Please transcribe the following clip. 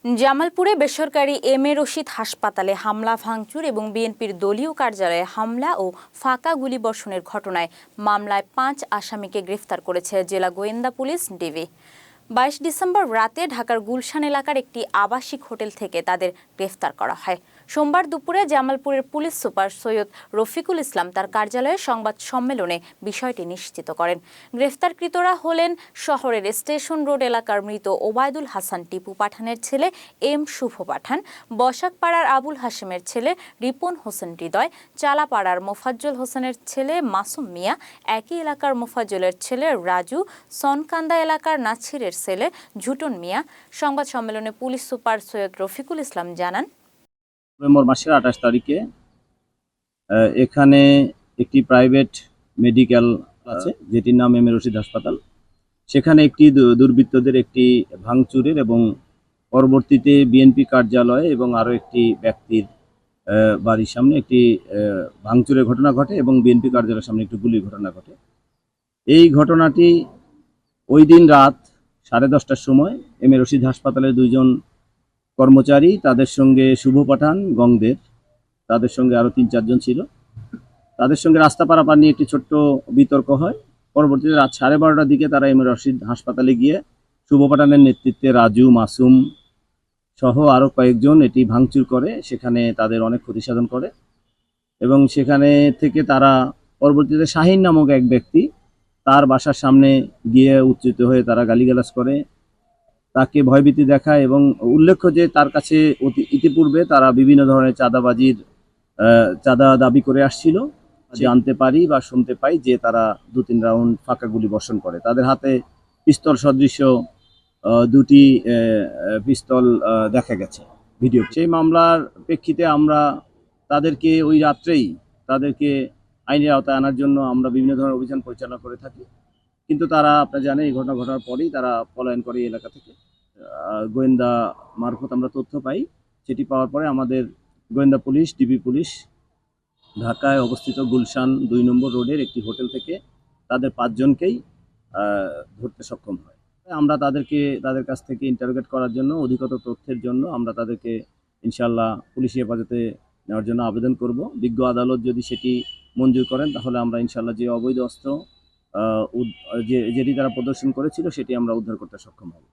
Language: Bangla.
জামালপুরে বেসরকারি এম.এ. রশিদ হাসপাতালে হামলা ভাঙচুর এবং বিএনপির দলীয় কার্যালয়ে হামলা ও ফাঁকা গুলিবর্ষণের ঘটনায় মামলায় 5 আসামিকে গ্রেফতার করেছে জেলা গোয়েন্দা পুলিশ ডিবি। 22 ডিসেম্বর রাতে ঢাকার গুলশান এলাকার একটি আবাসিক হোটেল থেকে তাদের গ্রেফতার করা হয়। সোমবার দুপুরে জামালপুরের পুলিশ সুপার সৈয়দ রফিকুল ইসলাম তার কার্যালয়ে সংবাদ সম্মেলনে বিষয়টি নিশ্চিত করেন। গ্রেফতারকৃতরা হলেন শহরের স্টেশন রোড এলাকার মৃত ওবায়দুল হাসান টিপু পাঠানের ছেলে এম শুভ পাঠান, বসাকপাড়ার আবুল হাশেমের ছেলে রিপন হোসেন হৃদয়, চালাপাড়ার মোফাজ্জল হোসেনের ছেলে মাসুম মিয়া, একই এলাকার মোফাজ্জলের ছেলে রাজু, সনকান্দা এলাকার নাছিরের ছেলে ঝুটন মিয়া। সংবাদ সম্মেলনে পুলিশ সুপার সৈয়দ রফিকুল ইসলাম জানান, নভেম্বর মাসের 28 তারিখে এখানে একটি প্রাইভেট মেডিকেল আছে যেটির নাম এম.এ. রশিদ হাসপাতাল। সেখানে একটি দুর্বৃত্তদের একটি ভাঙচুরের এবং পরবর্তীতে বিএনপি কার্যালয় এবং আরও একটি ব্যক্তির বাড়ির সামনে একটি ভাঙচুরের ঘটনা ঘটে এবং বিএনপি কার্যালয়ের সামনে একটি গুলির ঘটনা ঘটে। এই ঘটনাটি ওই দিন রাত 10:30টার সময় এম.এ. রশিদ হাসপাতালের দুইজন কর্মচারী, তাদের সঙ্গে শুভ পাঠান গংদের, তাদের সঙ্গে আরও 3-4 জন ছিল, তাদের সঙ্গে রাস্তা পারাপার নিয়ে একটি ছোট্ট বিতর্ক হয়। পরবর্তীতে রাত 12:30টার দিকে তারা এম.এ. রশিদ হাসপাতালে গিয়ে শুভ পাঠানের নেতৃত্বে রাজু, মাসুম সহ আরও কয়েকজন এটি ভাঙচুর করে, সেখানে তাদের অনেক ক্ষতি সাধন করে এবং সেখানে থেকে তারা পরবর্তীতে শাহিন নামক এক ব্যক্তি তার বাসার সামনে গিয়ে উচ্চিত হয়ে তারা গালিগালাজ করে, তাকে ভয়ভীতি দেখায় এবং উল্লেখ্য যে তার কাছে ইতিপূর্বে তারা বিভিন্ন ধরনের চাঁদা দাবি করে আসছিল। জানতে পারি বা শুনতে পাই যে তারা 2-3 রাউন্ড ফাঁকা গুলি বর্ষণ করে। তাদের হাতে পিস্তল সদৃশ্য দুটি পিস্তল দেখা গেছে ভিডিও। সেই মামলার প্রেক্ষিতে আমরা তাদেরকে ওই রাত্রেই তাদেরকে আইনের আওতায় আনার জন্য আমরা বিভিন্ন ধরনের অভিযান পরিচালনা করে থাকি, কিন্তু তারা আপনারা জানেন এই ঘটনা ঘটার পরেই তারা পলায়ন করে এই এলাকা থেকে। গোয়েন্দা মারফত আমরা তথ্য পাই, সেটি পাওয়ার পরে আমাদের গোয়েন্দা পুলিশ, ডিবি পুলিশ ঢাকায় অবস্থিত গুলশান 2 নম্বর রোডের একটি হোটেল থেকে তাদের 5 জনকেই ধরতে সক্ষম হয়। আমরা তাদের কাছ থেকে ইন্টারোগেট করার জন্য, অধিকতর তথ্যের জন্য আমরা তাদেরকে ইনশাআল্লাহ পুলিশি হেফাজতে নেওয়ার জন্য আবেদন করব। বিজ্ঞ আদালত যদি সেটি মঞ্জুর করেন তাহলে আমরা ইনশাআল্লাহ যে অবৈধ অস্ত্র যেটি তারা প্রদর্শন করেছিল সেটি আমরা উদ্ধার করতে সক্ষম হব।